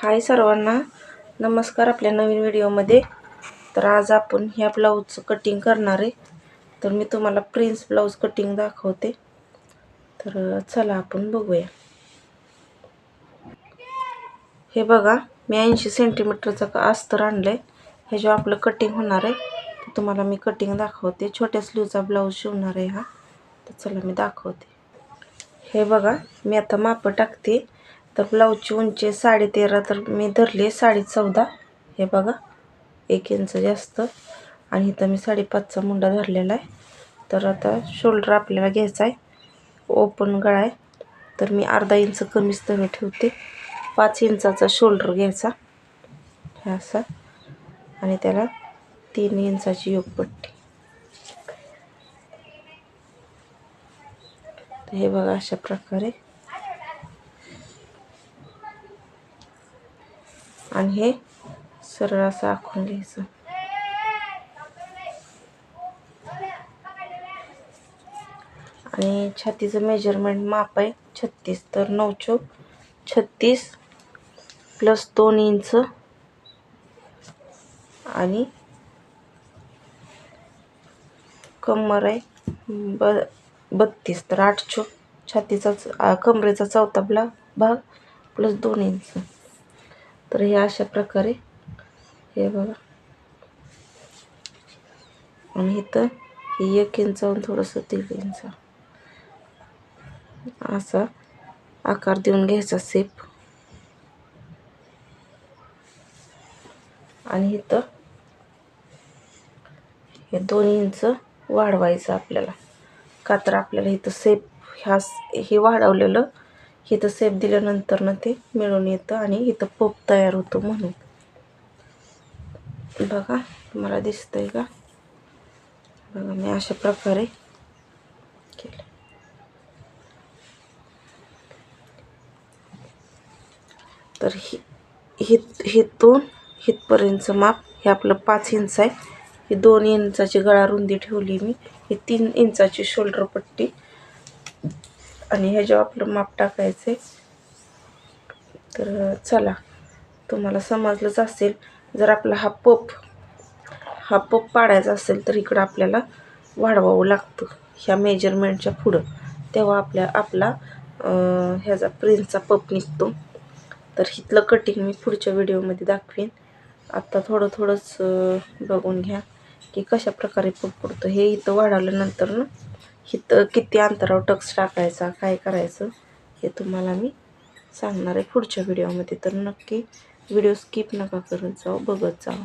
हाय सर्वांना, नमस्कार आपल्या नवीन व्हिडिओमध्ये. तर आज आपण ह्या ब्लाऊजचं कटिंग करणार आहे. तर मी तुम्हाला प्रिन्स ब्लाऊज कटिंग दाखवते. तर चला आपण बघूया. हे बघा, मी 80 सेंटीमीटरचं अस्तर आणलं आहे. ह्याच्यावर आपलं कटिंग होणार आहे. तर तुम्हाला मी कटिंग दाखवते. छोट्या स्लीवचा ब्लाऊज शिवणार आहे हा. तर चला मी दाखवते. हे बघा, मी आता माप टाकते. तर ब्लाऊजची उंची 13.5, तर मी धरली 14.5. हे बघा, 1 इंच जास्त. आणि इथं मी 5.5चा मुंडा धरलेला आहे. तर आता शोल्डर आपल्याला घ्यायचा आहे. ओपन गळा आहे, तर मी अर्धा इंच कमीच तर ठेवते. 5 इंचाचा शोल्डर घ्यायचा हे असा, आणि त्याला 3 इंचाची योगपट्टी. हे बघा, अशा प्रकारे. आणि हे सरळ असं आखून घ्यायचं. आणि छातीचं मेजरमेंट माप आहे 36. तर 9 चौक 36 प्लस 2 इंच आणि कमर आहे 32. तर 8 चौक छातीचा कमरेचा चौथा भाग प्लस 2 इंच. तर हे अशा प्रकारे. हे बघा, आणि इथं हे 1 इंच आणि थोडंसं 1.5 इंच असा आकार देऊन घ्यायचा शेप. आणि इथं हे 2 इंच वाढवायचं आपल्याला. का तर आपल्याला इथं शेप हे वाढवलेलं इथं शेप दिल्यानंतर ना ते मिळून येतं आणि इथं पोप तयार होतो म्हणून. बघा, तुम्हाला दिसतंय का? बघा, मी अशा प्रकारे केलं. तर हिथून हिथपर्यंतचं माप हे आपलं 5 इंच आहे. ही 2 इंचाची गळा रुंदी ठेवली मी. ही 3 इंचाची शोल्डर पट्टी. आणि ह्याच्यावर आपलं माप टाकायचं आहे. तर चला, तुम्हाला समजलंच असेल. जर आपला हा पप पाडायचा असेल तर इकडं आपल्याला वाढवावं लागतं ह्या मेजरमेंटच्या पुढं. तेव्हा आपला ह्याचा प्रिन्सचा पप निघतो. तर इथलं कटिंग मी पुढच्या व्हिडिओमध्ये दाखवेन. आत्ता थोडंच बघून घ्या की कशा प्रकारे पप पडतो. हे इथं वाढवल्यानंतर ना इथं किती अंतरावर टक्स टाकायचा, काय करायचं हे तुम्हाला मी सांगणार आहे पुढच्या व्हिडिओमध्ये. तर नक्की व्हिडिओ स्किप नका करत जाऊ, बघत जाऊ.